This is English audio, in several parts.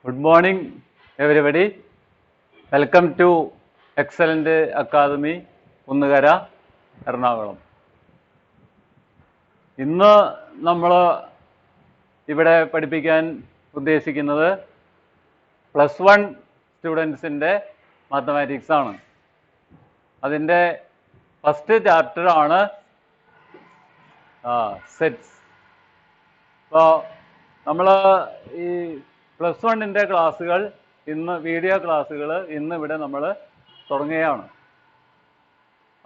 Good morning, everybody. Welcome to Excellent Academy, Kunnagara, Ernakulam. ഇന്ന് നമ്മൾ ഇവിടെ പഠിപ്പിക്കാൻ ഉദ്ദേശിക്കുന്നത് +1 സ്റ്റുഡൻസിൻ്റെ മാത്തമാറ്റിക്സ് ആണ്. അതിൻ്റെ ഫസ്റ്റ് ചാപ്റ്റർ ആണ് സെറ്റ്സ്. അപ്പോൾ നമ്മൾ ഈ +1ൻ്റെ ക്ലാസ്സുകൾ ഇന്ന് വീഡിയോ ക്ലാസ്സുകൾ ഇന്ന് ഇവിടെ നമ്മൾ തുടങ്ങുകയാണ്.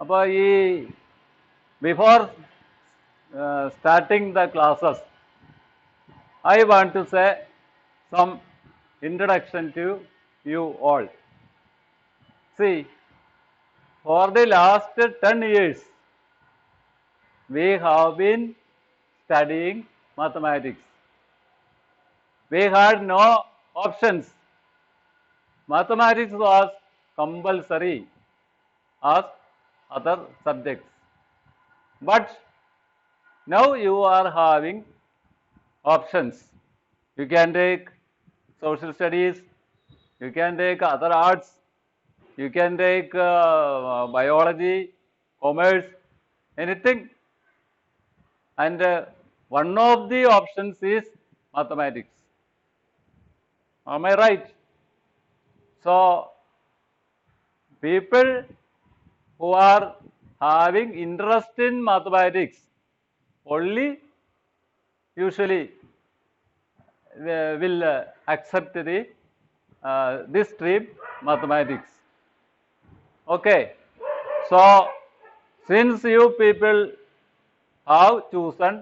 അപ്പോൾ ഈ before starting the classes, I want to say some introduction to you all. See, for the last 10 years, we have been studying mathematics. We had no options. Mathematics was compulsory as other subjects. But now you are having options. You can take social studies, you can take other arts, you can take biology, commerce, anything. And one of the options is mathematics. Am I right? So, people who are having interest in mathematics only usually will accept the this stream mathematics. Okay, so since you people have chosen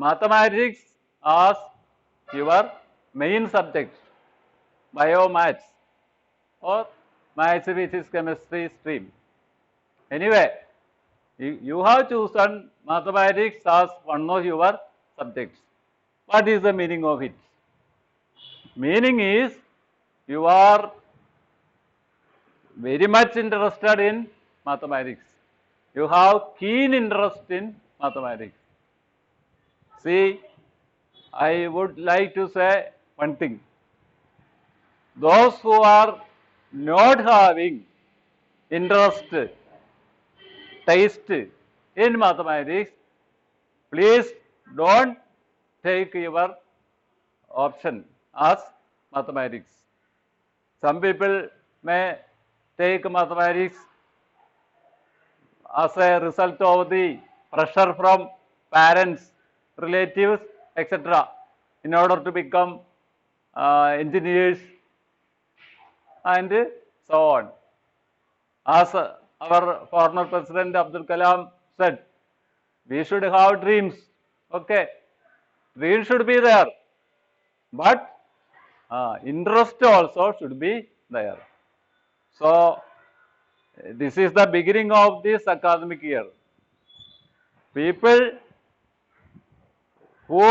mathematics as your main subject, biomaths or maths, physics, chemistry stream. Anyway, you have chosen mathematics as one of your subjects. What is the meaning of it? Meaning is you are very much interested in mathematics. You have keen interest in mathematics. See, I would like to say one thing. Those who are not having interest, taste in mathematics, please don't take your option as mathematics. Some people may take mathematics as a result of the pressure from parents, relatives, etc. in order to become engineers and so on. As our former President Abdul Kalam said, we should have dreams. Okay, dreams should be there, but interest also should be there. So, this is the beginning of this academic year. People who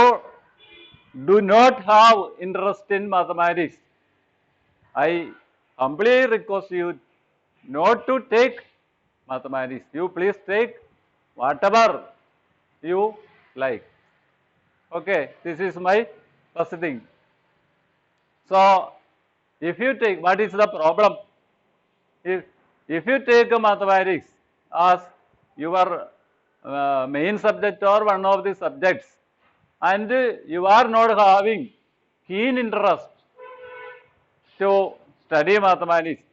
do not have interest in mathematics, I humbly request you not to take mathematics. You please take whatever you like. Okay, this is my first thing. So, if you take, what is the problem? If you take mathematics as your main subject or one of the subjects, and you are not having keen interest to study mathematics,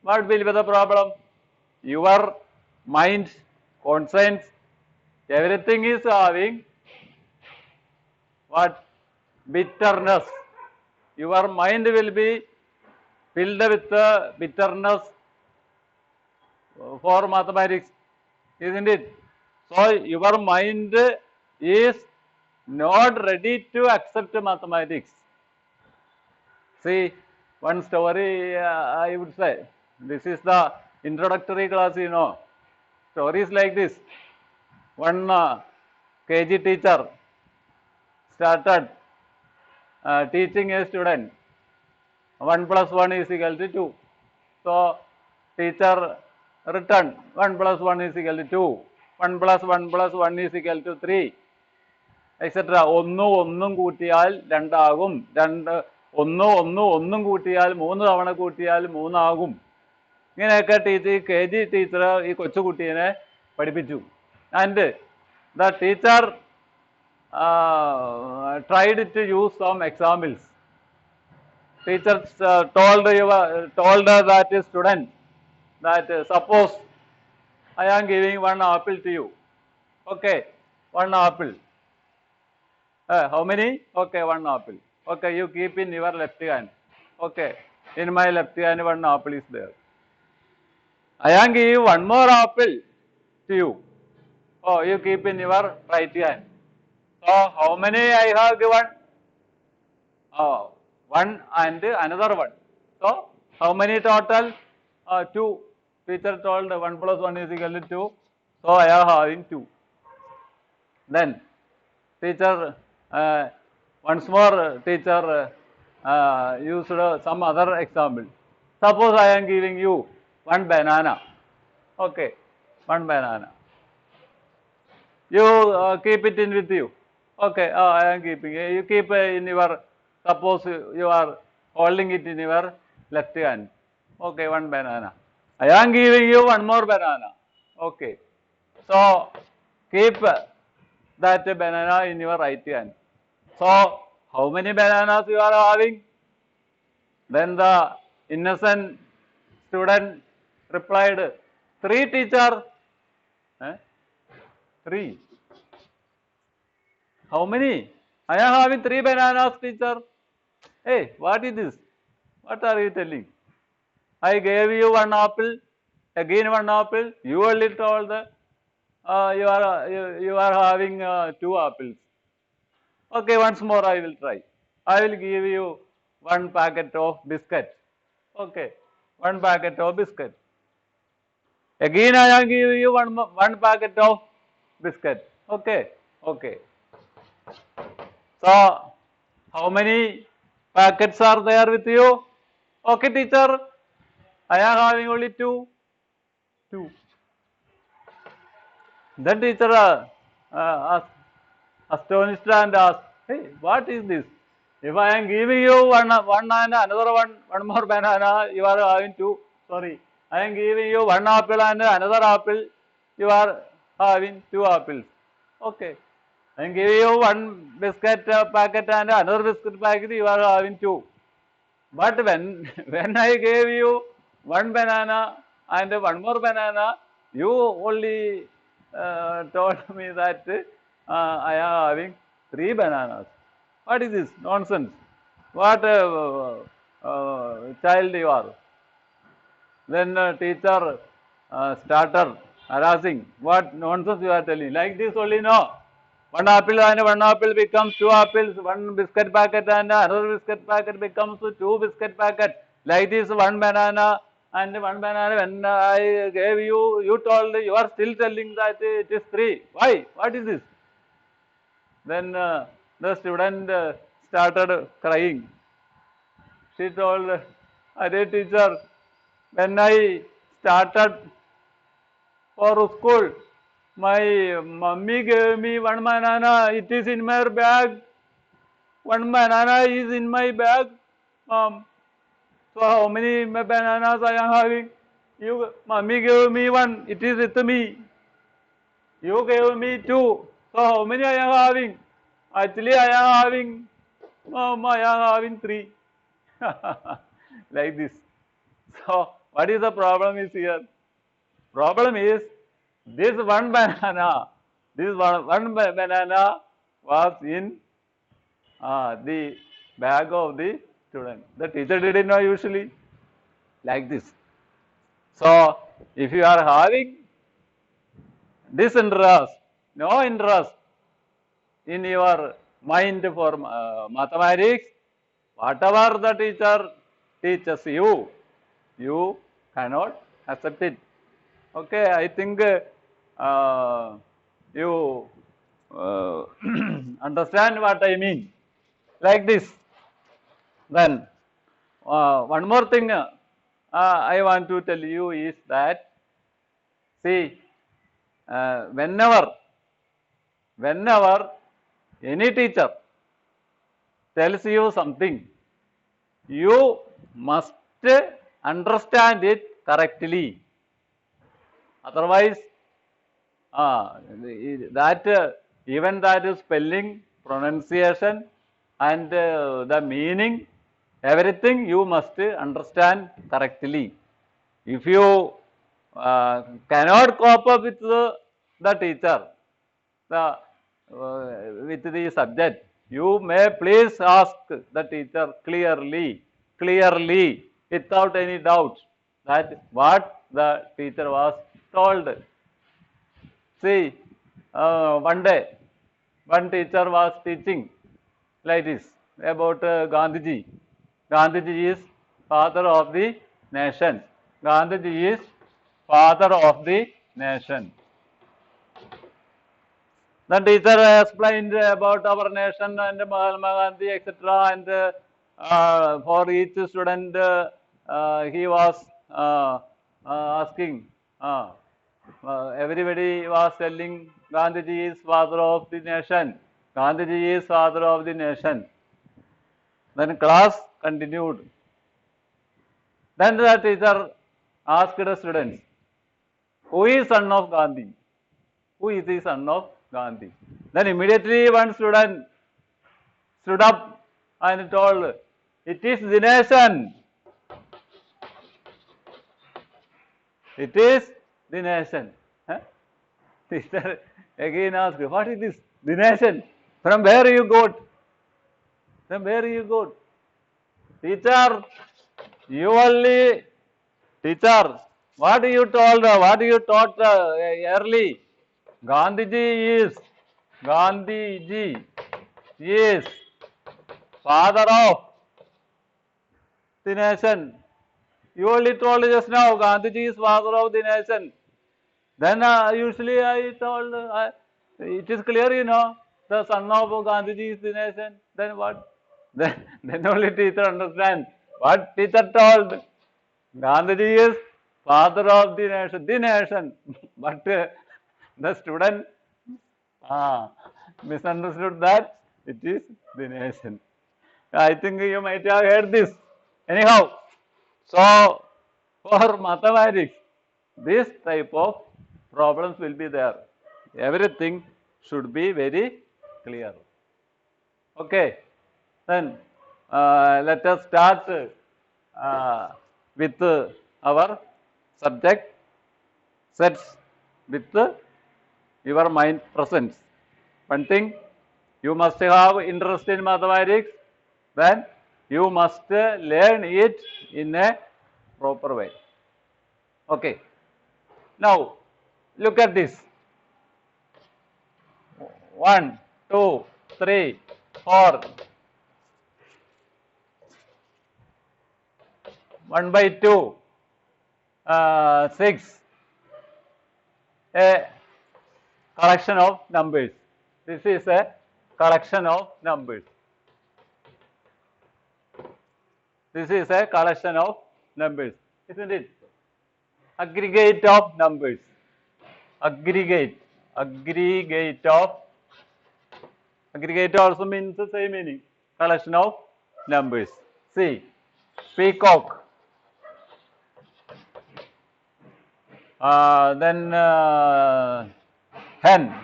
what will be the problem? Your mind, conscience, everything is having what? Bitterness. Your mind will be filled with bitterness for mathematics, isn't it? So, your mind is not ready to accept mathematics. See, one story I would say, this is the introductory class, you know. Stories like this. One KG teacher started teaching a student 1 plus 1 is equal to 2. So, teacher returned 1 plus 1 is equal to 2. 1 plus 1 plus 1 is equal to 3. etc. ഒന്നും കൂട്ടിയാൽ 2 ആകും. ഒന്നും കൂട്ടിയാൽ 3 തവണ കൂട്ടിയാൽ 3 ആകും. ഇങ്ങനെയൊക്കെ KG teacher ഈ കൊച്ചുകുട്ടീനെ പഠിപ്പിച്ചു. And the teacher tried to use some examples. Teacher told that student that suppose I am giving 1 apple to you. Okay, 1 apple. How many? Okay, 1 apple. Okay, you keep in your left hand. Okay, in my left hand 1 apple is there. I am giving 1 more apple to you. Oh, you keep in your right hand. So how many I have given? 1 and another 1. So how many total? 2. Teacher told 1 plus 1 is equal to 2. So I am having 2. Then teacher once more teacher used some other example. Suppose I am giving you 1 banana. Okay, 1 banana. You keep it in with you. Okay, I am keeping it. You keep in your, suppose you are holding it in your left hand. Okay, 1 banana. I am giving you 1 more banana. Okay, so keep that banana in your right hand. So how many bananas you are having? Then the innocent student replied, 3 teacher. 3. How many? I am having 3 bananas, teacher. Hey, what is this? What are you telling? I gave you 1 apple, again 1 apple. You only told you are having 2 apples. Okay, once more I will try. I will give you 1 packet of biscuit. Okay, 1 packet of biscuit. Again I am giving you 1 packet of biscuit. Okay, okay. So how many packets are there with you? Okay, teacher. I am having only 2. 2. Then teacher astonished and asked, hey, what is this? If I am giving you one and another 1 more banana, you are having 2. Sorry, I am giving you 1 apple and another apple, you are having 2 apples. Okay, I am giving you 1 biscuit packet and another biscuit packet, you are having 2. But when I gave you 1 banana and 1 more banana, you only told me that I am having 3 bananas. What is this nonsense? What child you are? Then teacher started harassing. What nonsense you are telling? Like this only, no. 1 apple and 1 apple becomes 2 apples. 1 biscuit packet and another biscuit packet becomes 2 biscuit packet. Like this 1 banana and 1 banana. When I gave you, you told, you are still telling that it is 3. Why? What is this? Then the student started crying. She told, "Arey teacher, when I started for school, my mummy gave me 1 banana. It is in my bag. 1 banana is in my bag, mom. So how many bananas I am having? Mummy gave me 1. It is with me. You gave me 2. So how many I am having? Actually, I am having, mom, I am having 3. Like this. So what is the problem is here? Problem is this 1 banana. This one banana was in the bag of the student. The teacher didn't know usually. Like this. So if you are having disinterest, no interest in your mind for mathematics, whatever the teacher teaches you, you cannot accept it. Okay, I think you understand what I mean. Like this. Then one more thing I want to tell you is that, see, whenever any teacher tells you something, you must understand it correctly. Otherwise, that even that is spelling, pronunciation, and the meaning, everything you must understand correctly. If you cannot cope up with the teacher, with the subject, you may please ask the teacher clearly, without any doubt, that what the teacher was told. See, one day, one teacher was teaching like this about Gandhiji. Gandhiji is father of the nation. Gandhiji is father of the nation. The teacher explained about our nation and Mahatma Gandhi, etc. And for each student, he was asking. Everybody was telling Gandhiji is father of the nation. Gandhiji is father of the nation. Then class continued. Then the teacher asked the students, who is son of Gandhi? Who is the son of Gandhi? Then immediately one student stood up and told, it is the nation. It is the nation. Huh? Teacher again asked, what is this? The nation. From where you got? From where you got? Teacher, you only, teacher, what you told, what you taught early? Gandhiji is father of the nation. You only told just now, Gandhiji is father of the nation. Then usually I told, it is clear, you know, the son of Gandhiji is the nation. Then what? Then only teacher understand. What teacher told? Gandhiji is father of the nation. But the student misunderstood that it is the nation. I think you might have heard this. Anyhow, so for mathematics, this type of problems will be there. Everything should be very clear. Okay, then let us start with our subject sets with your mind presence. One thing, you must have interest in mathematics, then you must learn it in a proper way. Okay. Now, look at this. 1, 2, 3, 4. 1 by 2, 6. A collection of numbers. This is a collection of numbers. This is a collection of numbers, isn't it? Aggregate of numbers. Aggregate also means the same meaning. Collection of numbers. See, peacock. Then hen.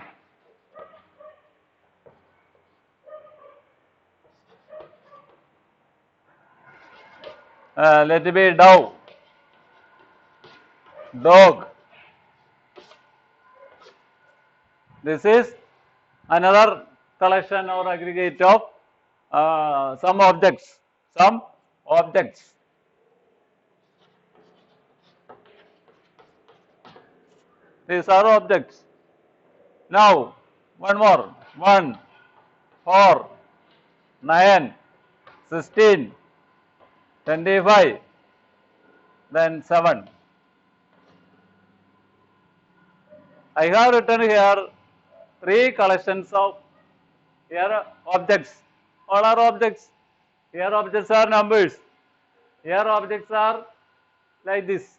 Let it be dove. Dog. This is another collection or aggregate of some objects. These are objects. Now, one more. 1, 4, 9, 16, 25, then 7. I have written here 3 collections of objects. All are objects. Here objects are numbers. Here objects are like this.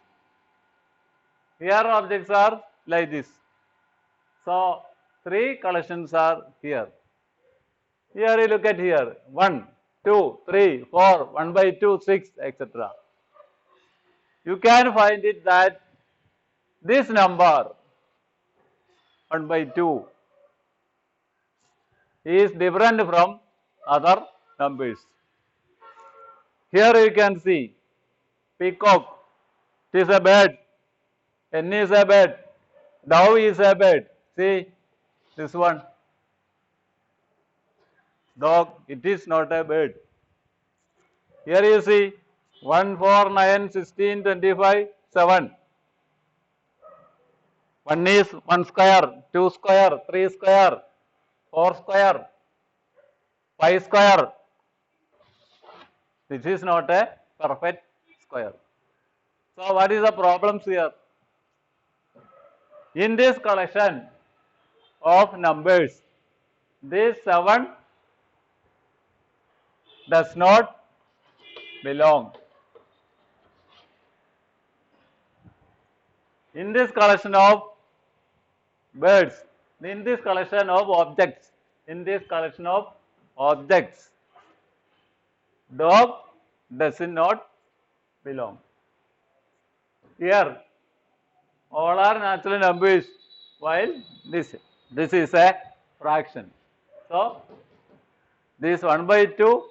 Here objects are like this. So, 3 collections are here. Here you look at here. 1. 2, 3, 4, 1 by 2, 6, etc. You can find it that this number 1 by 2 is different from other numbers. Here you can see peacock, it is a bird, hen is a bird, dove is a bird. See this one, dog, it is not a bird. Here you see 1, 4, 9, 16, 25, 7. 1 is 1 square, 2 square, 3 square, 4 square, 5 square. This is not a perfect square. So what is the problems here? In this collection of numbers, this 7 does not belong. In this collection of birds, in this collection of objects, dog does not belong. Here, all are natural numbers, while this is a fraction. So, this 1 by 2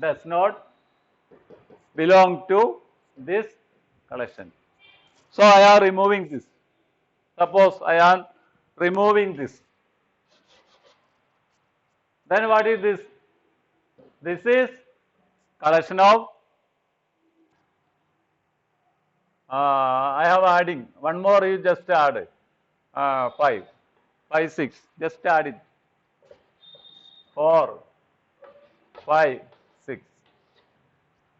does not belong to this collection. So, I am removing this. Suppose I am removing this. Then what is this? This is collection of, I have adding, one more you just add, 5, 6, just add it, 4, 5, 6.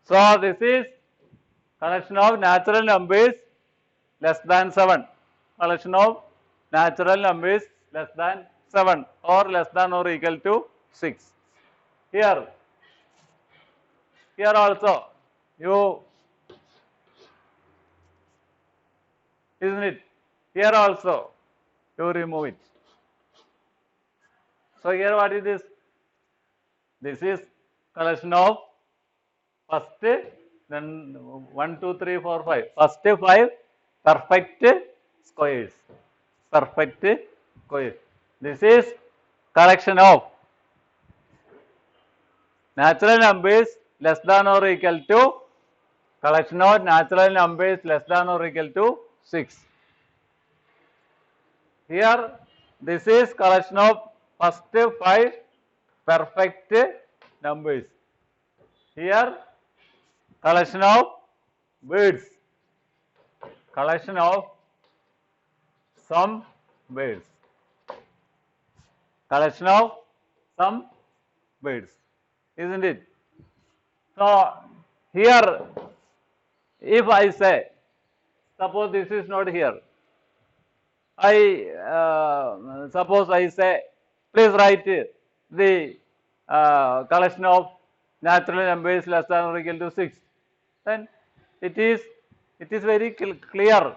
So, this is collection of natural numbers less than 7, collection of natural numbers less than 7 or less than or equal to 6. Here also you, isn't it? Here also you remove it. So here what is this? This is collection of first, then 1, 2, 3, 4, 5. First 5 perfect squares. This is collection of natural numbers less than or equal to, collection of natural numbers less than or equal to 6. Here this is collection of first 5 perfect numbers. Here collection of birds, collection of some birds, collection of some birds, isn't it? So here if I say, suppose this is not here, suppose I say, please write the collection of natural numbers less than or equal to 6. Then it is very clear.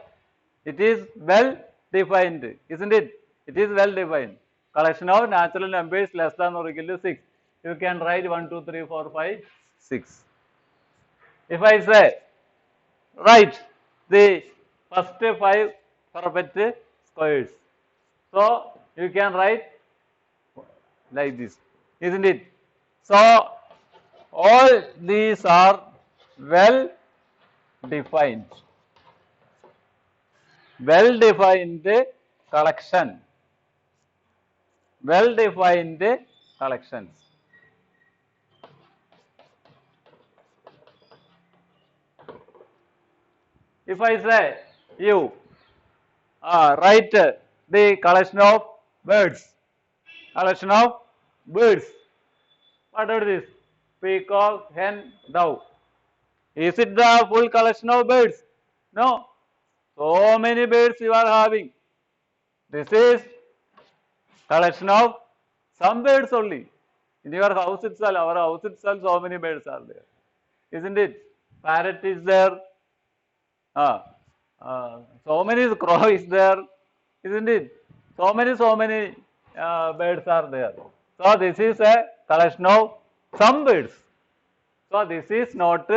It is well defined, isn't it? It is well defined. Collection of natural numbers less than or equal to 6. You can write 1, 2, 3, 4, 5, 6. If I say, write the first 5 perfect squares. So you can write like this, isn't it? So all these are well defined collection, collections. If I say you write the collection of birds, what are this? Peacock, hen, dove. Is it the full collection of birds? No. So many birds you are having. This is collection of some birds only. In your house itself, our house itself, so many birds are there, isn't it? Parrot is there. So many crow is there, isn't it? So many birds are there. So this is a collection of some birds. So this is not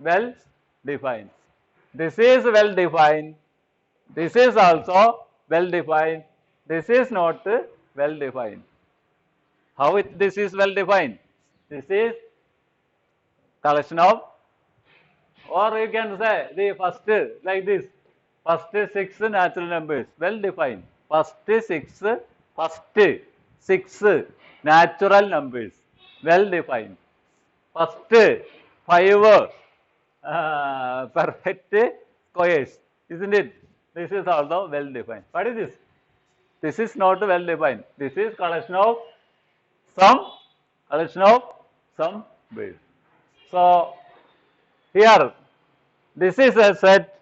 well defined. This is well defined. This is also well defined. This is not well defined. How this is well defined? This is collection of, or you can say the first like this. First 6 natural numbers, well defined. First six natural numbers, well defined. First 5 perfect squares, isn't it? This is also well defined. What is this? This is not well defined. This is collection of some base. So here this is a set.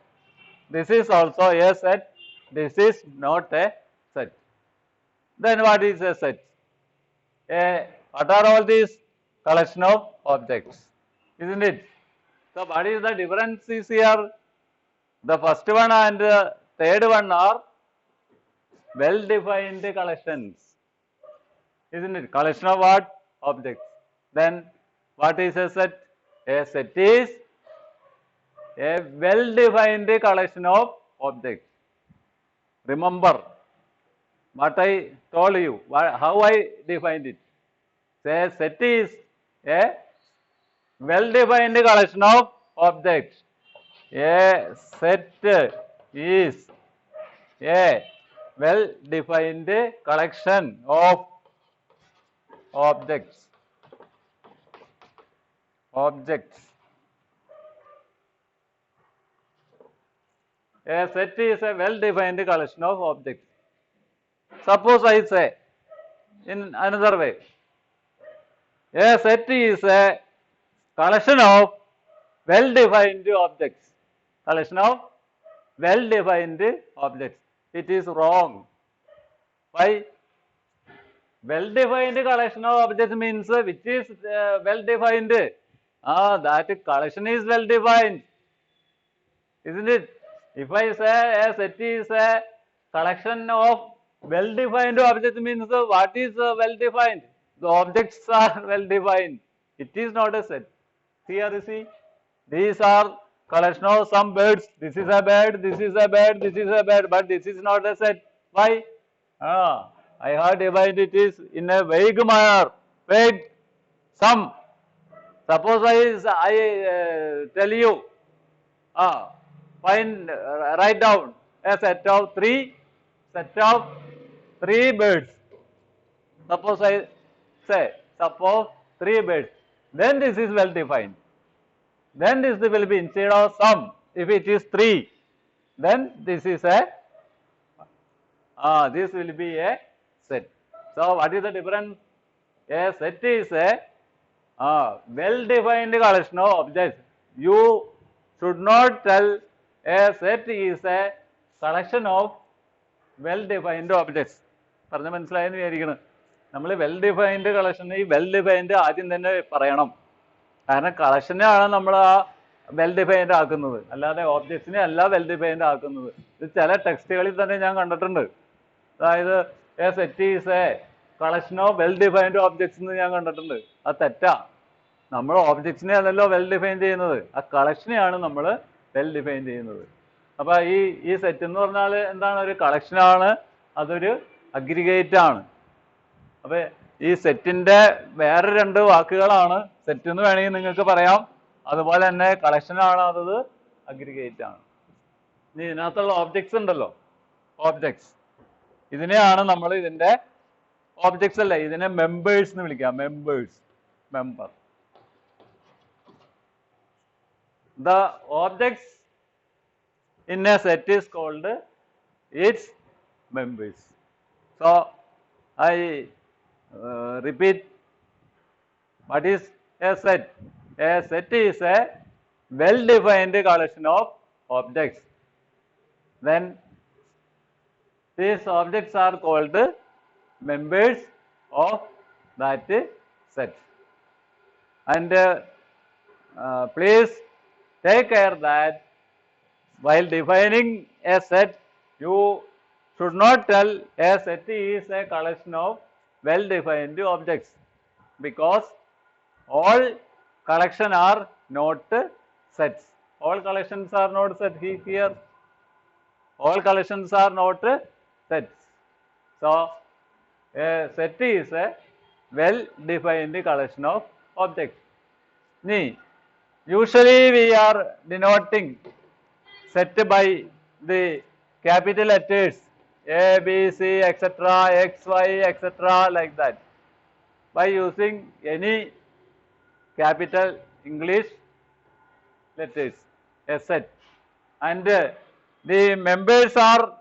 This is also a set. This is not a set. Then what is a set? What are all these? Collection of objects, isn't it? So what is the difference is here? The first one and the third one are well-defined collections, isn't it? Collection of what? Objects. Then what is a set? A set is a well-defined collection of objects. Remember what I told you, how I defined it. Say a set is a well-defined collection of objects. A set is a well-defined collection of objects. A set is a well-defined collection of objects. Suppose I say in another way, a set is a collection of well-defined objects. Collection of well-defined objects. It is wrong. Why? Well-defined collection of objects means which is well-defined. That collection is well-defined, isn't it? If I say a set is a collection of well-defined objects means what is well-defined? The objects are well-defined. It is not a set. Here you see, these are collection of some birds. This is a bird, this is a bird, this is a bird, but this is not a set. Why? I have defined it is in a vague manner. Vague. Some. Suppose I tell you, write down a set of three birds. Suppose I say, suppose 3 birds. Then this is well defined. Then this will be instead of some. If it is 3, then this is a, this will be a set. So what is the difference? A set is a well-defined collection of objects. You should not tell a set is a collection of well-defined objects. പറഞ്ഞ മനസ്സിലായെന്ന് വിചാരിക്കണം. നമ്മൾ well-defined collection, ഈ well-defined ആദ്യം തന്നെ പറയണം. കാരണം കളക്ഷനെയാണ് നമ്മൾ ആ well-defined ആക്കുന്നത്, അല്ലാതെ ഓബ്ജക്ട്സിനെ അല്ല well-defined ആക്കുന്നത്. ഇത് ചില ടെക്സ്റ്റുകളിൽ തന്നെ ഞാൻ കണ്ടിട്ടുണ്ട്. അതായത് A set is A collection of well-defined objects എന്ന് ഞാൻ കണ്ടിട്ടുണ്ട്. അത് തെറ്റാ. നമ്മൾ ഓബ്ജക്ട്സിനെ അല്ലല്ലോ well-defined ചെയ്യുന്നത്, ആ കളക്ഷനെയാണ് നമ്മൾ well-defined ചെയ്യുന്നത്. അപ്പൊ ഈ സെറ്റ് എന്ന് പറഞ്ഞാൽ എന്താണ്? ഒരു കളക്ഷനാണ്, അതൊരു അഗ്രിഗേറ്റ് ആണ്. അപ്പൊ ഈ സെറ്റിന്റെ വേറെ 2 വാക്കുകളാണ്. സെറ്റ് എന്ന് വേണമെങ്കിൽ നിങ്ങൾക്ക് പറയാം, അതുപോലെ തന്നെ കളക്ഷൻ ആണ്, അത് അഗ്രിഗേറ്റ് ആണ്. ഇനി ഇതിനകത്തുള്ള ഓബ്ജക്ട്സ് ഉണ്ടല്ലോ, ഓബ്ജക്ട്സ്, ഇതിനെയാണ് നമ്മൾ ഇതിന്റെ ഓബ്ജക്ട്സ് അല്ല, ഇതിനെ മെമ്പേഴ്സ് എന്ന് വിളിക്കാം. Member. The objects in a set is called its members. So I repeat, what is a set? A set is a well-defined collection of objects. Then these objects are called members of that set. And please take care that while defining a set, you should not tell a set is a collection of well-defined objects, because all collection are not sets. All collections are not set here. All collections are not sets. So, a set is a well-defined collection of objects. Usually we are denoting set by the capital letters A, B, C, etc., X, Y, etc., like that, by using any capital English letters, a set. And the members are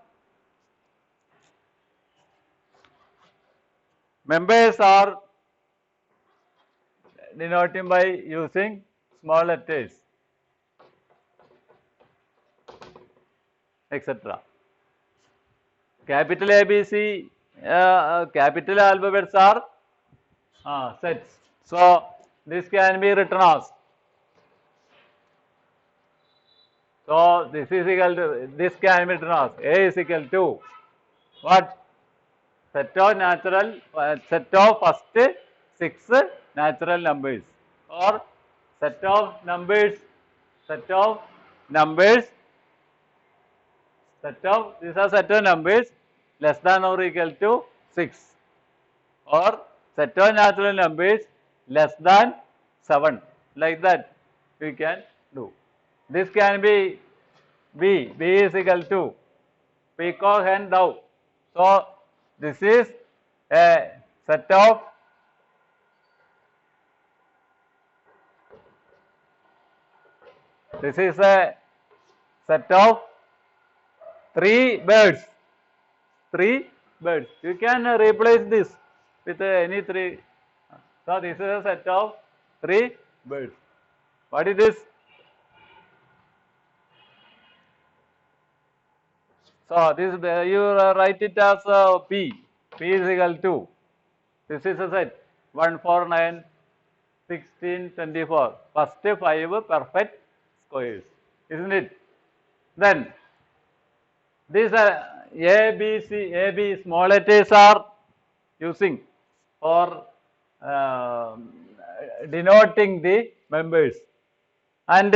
denoting by using small letters, etc. Capital A, B, C, capital alphabets are sets. So, this can be written as. So, this is equal to, this can be written as A is equal to what? Set of set of first 6 natural numbers, or set of numbers, these are set of numbers less than or equal to 6, or set of natural numbers less than 7, like that we can do. This can be B is equal to peacock, hen, dove. So, this is a set of three birds. You can replace this with any 3. So, this is a set of 3 birds. What is this? So, this you write it as P. P is equal to, this is a set 1, 4, 9, 16, 24. First 5 perfect squares, isn't it? Then these are A, B small letters are using for denoting the members, and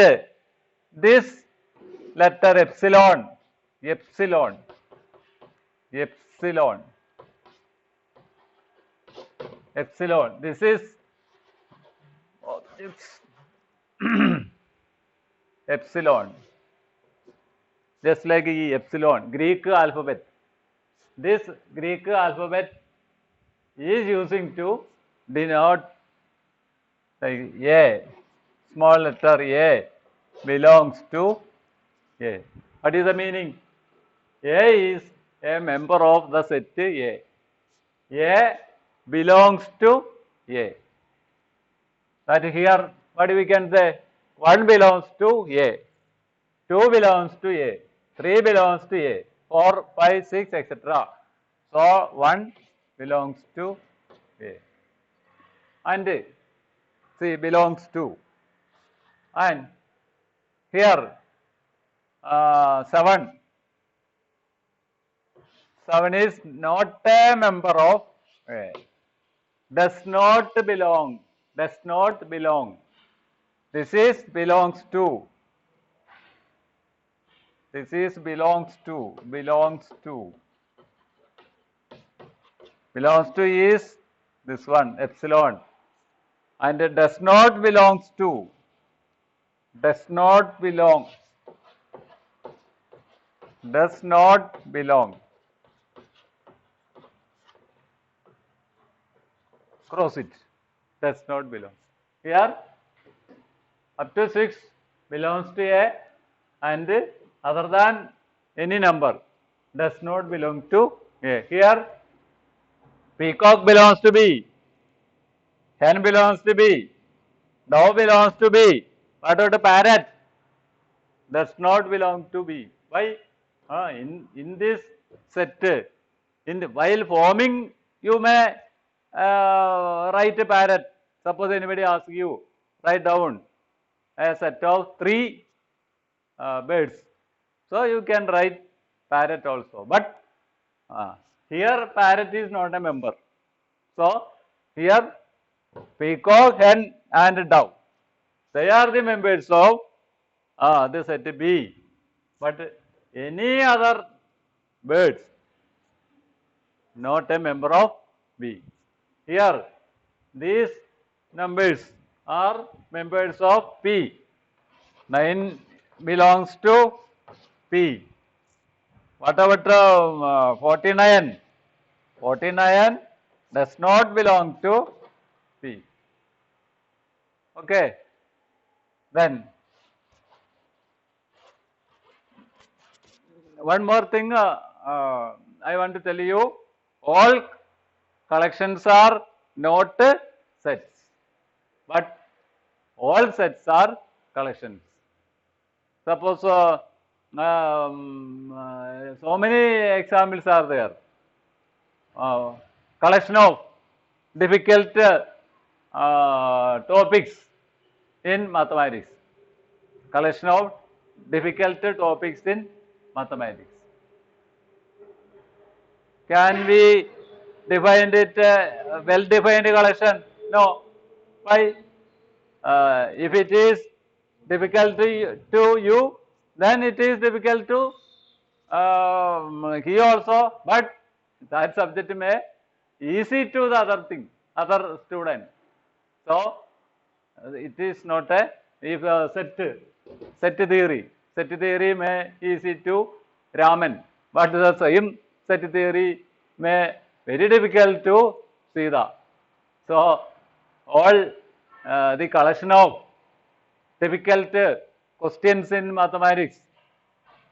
this letter epsilon, this is epsilon, just like E, epsilon, Greek alphabet. This Greek alphabet is using to denote like A, small letter A belongs to A. What is the meaning? A is a member of the set A. A belongs to A. That here, what we can say? 1 belongs to A, 2 belongs to A, 3 belongs to A, 4, 5, 6, etc. So, 1 belongs to A, and C belongs to, and here 7 is not a member of A, does not belong. This is belongs to. Belongs to is this one, epsilon, and it does not belongs to. Does not belong. Cross it. Does not belong. Here, up to 6 belongs to A, and other than any number does not belong to A. Here, peacock belongs to B, hen belongs to B, dove belongs to B. What about a parrot? Does not belong to B. Why? In this set, while forming, you may write a parrot. Suppose anybody asks you, write down a set of 3 birds. So, you can write parrot also. But here parrot is not a member. So, here peacock, hen and dove. They are the members of the set B. But any other birds not a member of B. Here, these numbers are members of P. 9 belongs to P. What about 49? 49 does not belong to P. Okay. Then, one more thing I want to tell you, all collections are not sets, but all sets are collections. Suppose so many examples are there. Collection of difficult topics in mathematics. Collection of difficult topics in mathematics. Can we define it well-defined collection? No. Why? If it is difficult to you, then it is difficult to he also, but that subject may easy to the other student. So, it is not a, if set theory may easy to Raman, but the same set theory may very difficult to Sita. So, all the collection of difficult questions in mathematics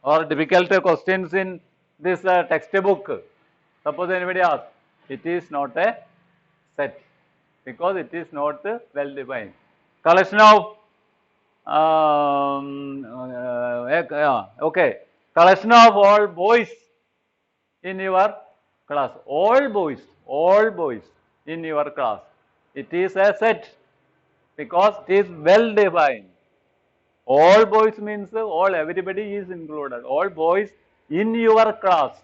or difficult questions in this textbook, suppose anybody asks, it is not a set because it is not well defined. Collection of okay, collection of all boys in your class, all boys in your class, it is a set because it is well defined. All boys means all, everybody is included, all boys in your class,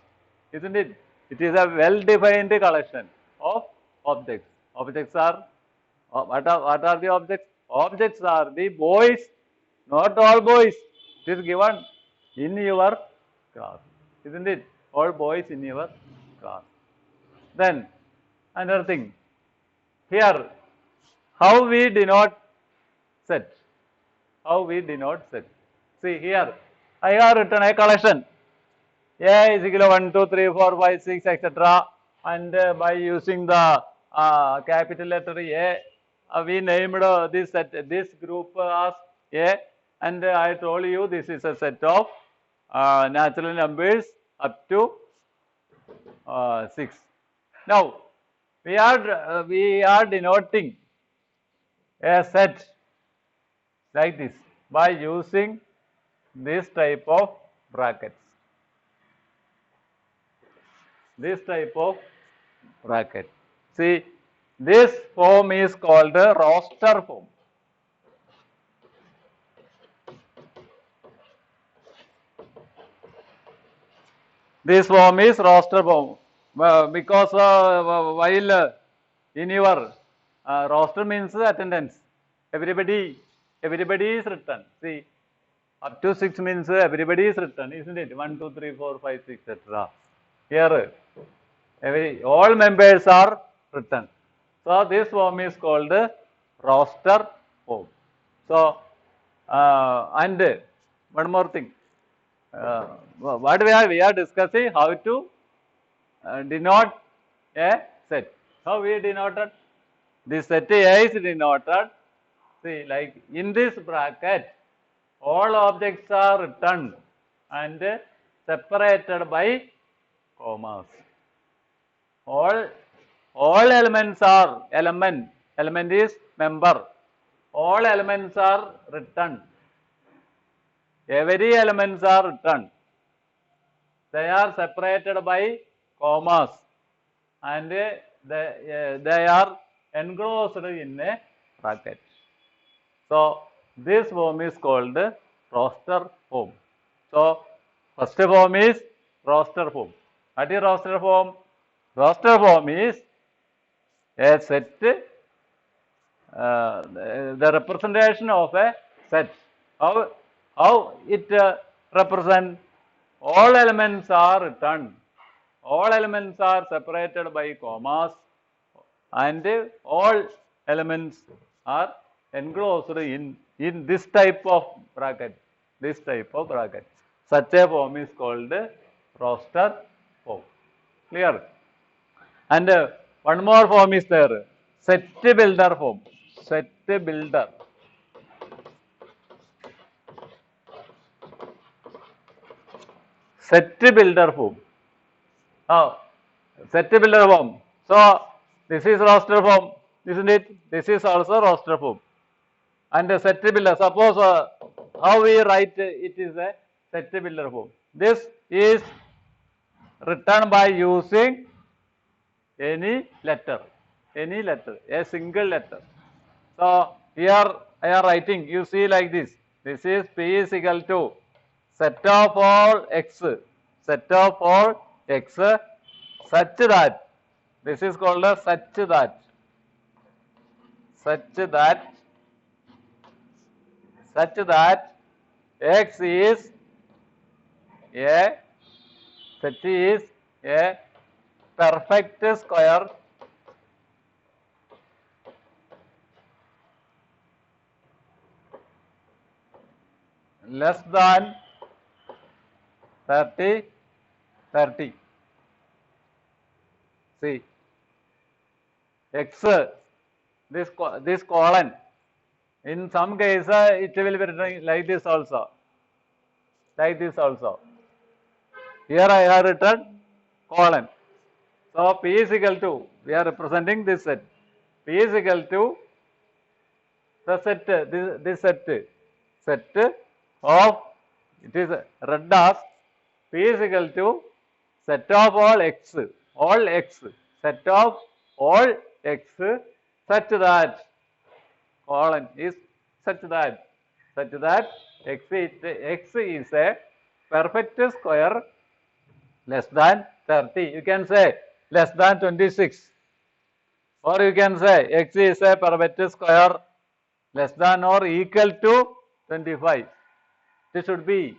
isn't it? It is a well defined collection of objects. Objects are, what are the objects? Objects are the boys, not all boys. It is given in your class, isn't it? All boys in your class. Then another thing, here how we denote set. How we denote set. See here, I have written a collection. A is equal to 1, 2, 3, 4, 5, 6, etc. And by using the capital letter A, we named this set, this group as A. And I told you this is a set of natural numbers up to 6. Now we are denoting a set like this by using this type of brackets. This type of bracket. See, this form is called a roster form. This form is roster form because while in your roster means attendance, everybody is written. See, up to 6 means everybody is written, isn't it? 1, 2, 3, 4, 5, 6, etc. Here, all members are written. So, this form is called roster form. So, and one more thing. What we are discussing, how to denote a set. How we denoted? This set A is denoted. See, like in this bracket, all objects are written and separated by commas. All elements are, element is member. All elements are written. Every elements are written. They are separated by commas and they are enclosed in a bracket. So, this form is called roster form. So, first form is roster form. What is roster form? Roster form is a set the representation of a set. How it represents? All elements are written. All elements are separated by commas, and all elements are enclosed in this type of bracket. This type of bracket. Such a form is called roster form. Clear? And one more form is there. Set builder form. Set builder. Set builder form. Oh, set builder form. So this is roster form, isn't it? This is also roster form. And a set builder. Suppose how we write it is a set builder form. This is written by using any letter, a single letter. So here I am writing, you see like this. This is P is equal to set of all x, such that, this is called a such that x is a perfect square less than 30. See, x, this colon, in some cases it will be written like this also. Here I have written colon. So P is equal to, we are representing this set. P is equal to the set, this set of, it is read as P is equal to set of all x, set of all x such that colon is such that x is a perfect square less than 30. You can say less than 26, or you can say x is a perfect square less than or equal to 25. This should be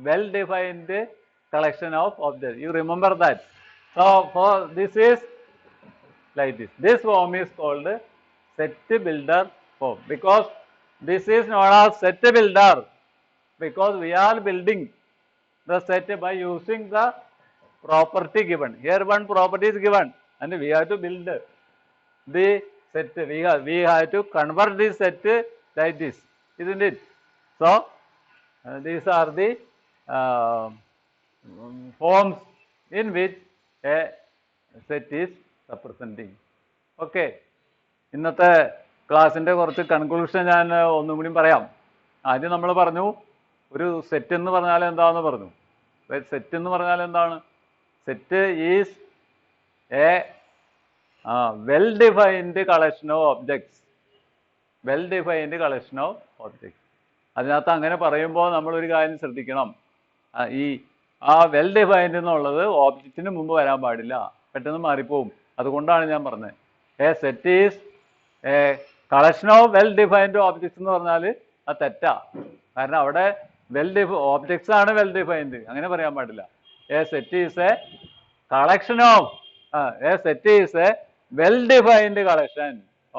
well defined collection of objects. You remember that. So for this is like this. This form is called set builder form, because this is known as set builder because we are building the set by using the property given. Here one property is given and we have to build the set. We have to convert this set like this, isn't it? So these are the forms in which a set is representing. Okay. ഇന്നത്തെ ക്ലാസ്സിൻ്റെ കുറച്ച് conclusion ഞാൻ ഒന്നും കൂടി പറയാം. ആദ്യം നമ്മൾ പറഞ്ഞു ഒരു സെറ്റ് എന്ന് പറഞ്ഞാൽ എന്താണെന്ന് പറഞ്ഞു. സെറ്റ് എന്ന് പറഞ്ഞാൽ എന്താണ്? Set is A well defined collection of objects. അതിനകത്ത് അങ്ങനെ പറയുമ്പോൾ നമ്മളൊരു കാര്യം ശ്രദ്ധിക്കണം. വെൽ ഡിഫൈൻഡ് എന്നുള്ളത് ഓബ്ജക്റ്റിന് മുമ്പ് വരാൻ പാടില്ല, പെട്ടെന്ന് മാറിപ്പോവും. അതുകൊണ്ടാണ് ഞാൻ പറഞ്ഞത് A set is A collection of well defined objects എന്ന് പറഞ്ഞാൽ അത് തെറ്റാ. കാരണം അവിടെ ഓബ്ജക്ട്സ് ആണ് വെൽ ഡിഫൈൻഡ്, അങ്ങനെ പറയാൻ പാടില്ല. A set is A collection of well defined collection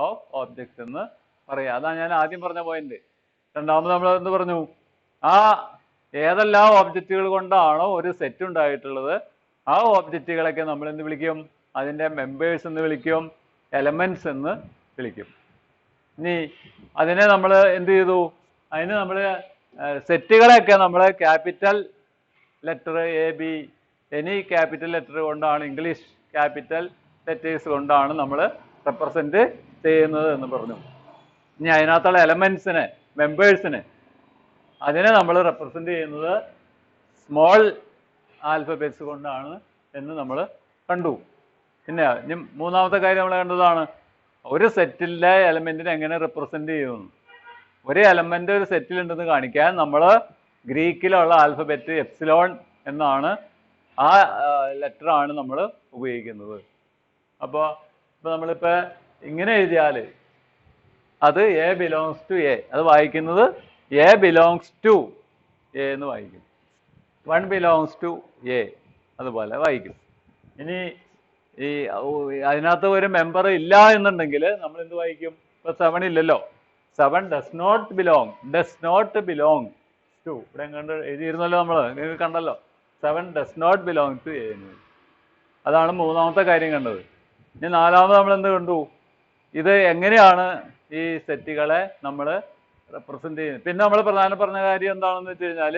of objects എന്ന് പറയാം. അതാണ് ഞാൻ ആദ്യം പറഞ്ഞ പോയിന്റ്. രണ്ടാമത് നമ്മൾ എന്ത് പറഞ്ഞു? ഏതെല്ലാം ഓബ്ജക്റ്റുകൾ കൊണ്ടാണോ ഒരു സെറ്റ് ഉണ്ടായിട്ടുള്ളത് ആ ഓബ്ജക്റ്റുകളൊക്കെ നമ്മൾ എന്ത് വിളിക്കും? അതിൻ്റെ മെമ്പേഴ്സ് എന്ന് വിളിക്കും, എലമെന്റ്സ് എന്ന് വിളിക്കും. ഇനി അതിനെ നമ്മൾ എന്ത് ചെയ്തു? അതിന് നമ്മൾ സെറ്റുകളെയൊക്കെ നമ്മൾ capital letter AB, any capital letter കൊണ്ടാണ്, ഇംഗ്ലീഷ് ക്യാപിറ്റൽ ലെറ്റേഴ്സ് കൊണ്ടാണ് നമ്മൾ റെപ്രസെന്റ് ചെയ്യുന്നത് എന്ന് പറഞ്ഞു. ഇനി അതിനകത്തുള്ള എലമെന്റ്സിനെ, മെമ്പേഴ്സിനെ, അതിനെ നമ്മൾ റെപ്രസെന്റ് ചെയ്യുന്നത് സ്മോൾ ആൽഫബറ്റ്സ് കൊണ്ടാണ് എന്ന് നമ്മൾ കണ്ടു. പിന്നെ മൂന്നാമത്തെ കാര്യം നമ്മൾ കണ്ടതാണ് ഒരു സെറ്റിലെ എലമെന്റിനെ എങ്ങനെ റെപ്രസെന്റ് ചെയ്യുന്നു. ഒരു എലമെന്റ് ഒരു സെറ്റിലുണ്ടെന്ന് കാണിക്കാൻ നമ്മൾ ഗ്രീക്കിലുള്ള ആൽഫബറ്റ് എപ്സിലോൺ എന്നാണ്, ആ ലെറ്റർ ആണ് നമ്മൾ ഉപയോഗിക്കുന്നത്. അപ്പോൾ നമ്മളിപ്പോൾ ഇങ്ങനെ എഴുതിയാൽ അത് എ ബിലോങ്സ് ടു എ. അത് വായിക്കുന്നത് എ ബിലോങ്സ് ടു എ എന്ന് വായിക്കും. 1 ബിലോങ്സ് ടു എ അതുപോലെ വായിക്കും. ഇനി ഈ അതിനകത്ത് ഒരു മെമ്പർ ഇല്ല എന്നുണ്ടെങ്കിൽ നമ്മൾ എന്ത് വായിക്കും? ഇപ്പൊ 7 ഇല്ലല്ലോ. 7 ഡസ് നോട്ട് ബിലോങ് ടു. ഇവിടെ കണ്ട് എഴുതിയിരുന്നല്ലോ നമ്മൾ, നിങ്ങൾക്ക് കണ്ടല്ലോ. 7 does not belong to A എന്ന്. അതാണ് മൂന്നാമത്തെ കാര്യം കണ്ടത്. ഇനി നാലാമത് നമ്മൾ എന്ത് കണ്ടു? ഇത് എങ്ങനെയാണ് ഈ സെറ്റുകളെ നമ്മൾ റെപ്രസെന്റ് ചെയ്യുന്നത്. പിന്നെ നമ്മൾ പ്രധാനം പറഞ്ഞ കാര്യം എന്താണെന്ന് വെച്ച് കഴിഞ്ഞാൽ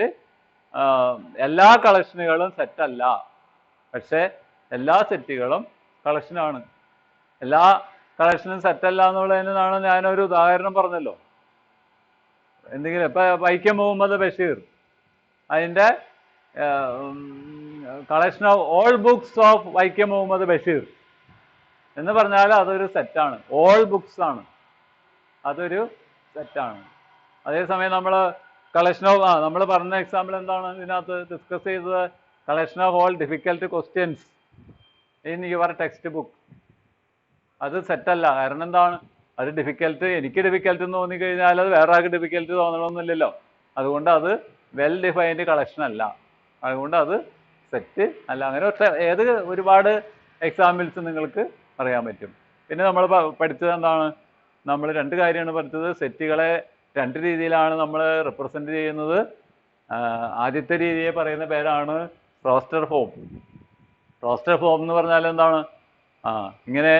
എല്ലാ കളക്ഷനുകളും സെറ്റല്ല, പക്ഷെ എല്ലാ സെറ്റുകളും കളക്ഷനാണ്. എല്ലാ കളക്ഷനും സെറ്റല്ല എന്നുള്ളതിനാണ് ഞാനൊരു ഉദാഹരണം പറഞ്ഞല്ലോ. എന്തെങ്കിലും ഇപ്പൊ വൈക്കം മുഹമ്മദ് ബഷീർ, അതിൻ്റെ collection of all books of Vaikom Muhammad Basheer എന്ന് പറഞ്ഞാൽ അതൊരു സെറ്റാണ്. ഓൾ ബുക്സ് ആണ്, അതൊരു സെറ്റാണ്. അതേസമയം നമ്മൾ കളക്ഷൻ ഓഫ് നമ്മൾ പറഞ്ഞ എക്സാമ്പിൾ എന്താണ് ഇതിനകത്ത് ഡിസ്കസ് ചെയ്തത്? Collection of all difficult questions in your text book. അത് സെറ്റല്ല. കാരണം എന്താണ്? അത് ഡിഫിക്കൽട്ട്, എനിക്ക് ഡിഫിക്കൽട്ട് എന്ന് തോന്നിക്കഴിഞ്ഞാൽ അത് വേറെ ആൾക്ക് ഡിഫിക്കൽട്ട് തോന്നണമെന്നില്ലല്ലോ. അതുകൊണ്ട് അത് വെൽ ഡിഫൈൻഡ് കളക്ഷൻ അല്ല, അതുകൊണ്ട് അത് സെറ്റ് അല്ല. അങ്ങനെ ഏത് ഒരുപാട് എക്സാമ്പിൾസ് നിങ്ങൾക്ക് പറയാൻ പറ്റും. പിന്നെ നമ്മൾ പഠിച്ചത് എന്താണ്? നമ്മൾ രണ്ട് കാര്യമാണ് പഠിച്ചത്. സെറ്റുകളെ രണ്ട് രീതിയിലാണ് നമ്മൾ റിപ്രസെന്റ് ചെയ്യുന്നത്. ആദ്യത്തെ രീതിയെ പറയുന്ന പേരാണ് റോസ്റ്റർ ഫോം. റോസ്റ്റർ ഫോം എന്ന് പറഞ്ഞാൽ എന്താണ്? ഇങ്ങനെ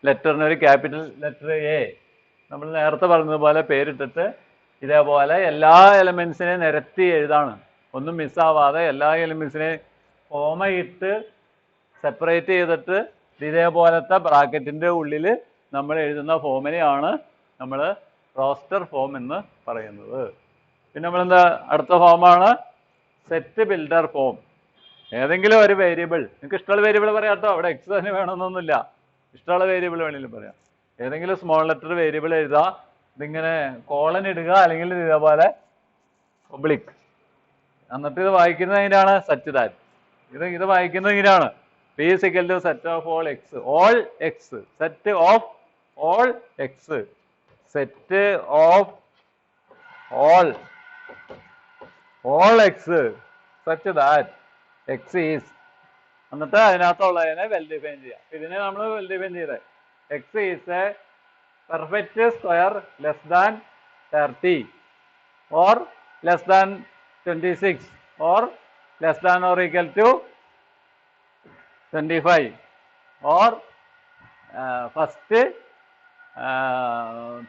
ലെറ്ററിന് ഒരു ക്യാപിറ്റൽ ലെറ്റർ എ നമ്മൾ നേരത്തെ പറഞ്ഞതുപോലെ പേരിട്ടിട്ട് ഇതേപോലെ എല്ലാ എലമെന്റ്സിനെയും നിരത്തി എഴുതാണ്. ഒന്നും മിസ്സാവാതെ എല്ലാ എലമെന്റ്സിനെയും കോമയിട്ട് സെപ്പറേറ്റ് ചെയ്തിട്ട് ഇതേപോലത്തെ ബ്രാക്കറ്റിന്റെ ഉള്ളിൽ നമ്മൾ എഴുതുന്ന ഫോമിനെയാണ് നമ്മൾ റോസ്റ്റർ ഫോം എന്ന് പറയുന്നത്. പിന്നെ നമ്മളെന്താ അടുത്ത ഫോമാണ് സെറ്റ് ബിൽഡർ ഫോം. ഏതെങ്കിലും ഒരു വേരിയബിൾ, നിങ്ങൾക്ക് ഇഷ്ടമുള്ള വേരിയബിൾ പറയാം കേട്ടോ, അവിടെ എക്സ് തന്നെ വേണമെന്നൊന്നുമില്ല. ഇഷ്ടമുള്ള വേരിയബിൾ വേണമെങ്കിലും പറയാം. ഏതെങ്കിലും സ്മോൾ ലെറ്റർ വേരിയബിൾ എഴുതുക, ഇതിങ്ങനെ കോളൻ ഇടുക, അല്ലെങ്കിൽ ഇതേപോലെ ഒബ്ലിക്, എന്നിട്ട് ഇത് വായിക്കുന്നത് എങ്ങനെയാണ്? Set that. ഇത് വായിക്കുന്നത് എങ്ങനെയാണ്? P is equal to set of all x, all x, set of all x, set of all x such that x is, എന്നിട്ട് അതിനകത്തുള്ളതിനെ വെൽ ഡിഫൈൻ ചെയ്യാം. ഇതിനെ നമ്മൾ വെൽ ഡിഫൈൻ ചെയ്തത് x is a perfect square less than 30 or less than 26 or less than or equal to 25 or first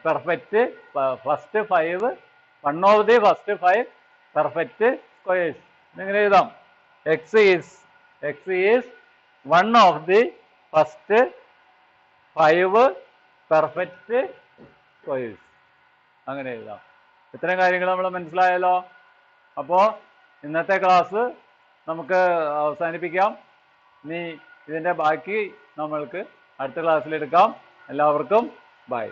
perfect first 5 one of the first 5 perfect squares. ഇങ്ങനെ എഴുതാം. x is one of the first 5 perfect squares. അങ്ങനെ എഴുതാം. ഇത്രയും കാര്യങ്ങൾ നമ്മൾ മനസ്സിലായല്ലോ. അപ്പോൾ ഇന്നത്തെ ക്ലാസ് നമുക്ക് അവസാനിപ്പിക്കാം. ഇനി ഇതിൻ്റെ ബാക്കി നമ്മൾക്ക് അടുത്ത ക്ലാസ്സിൽ എടുക്കാം. എല്ലാവർക്കും ബൈ.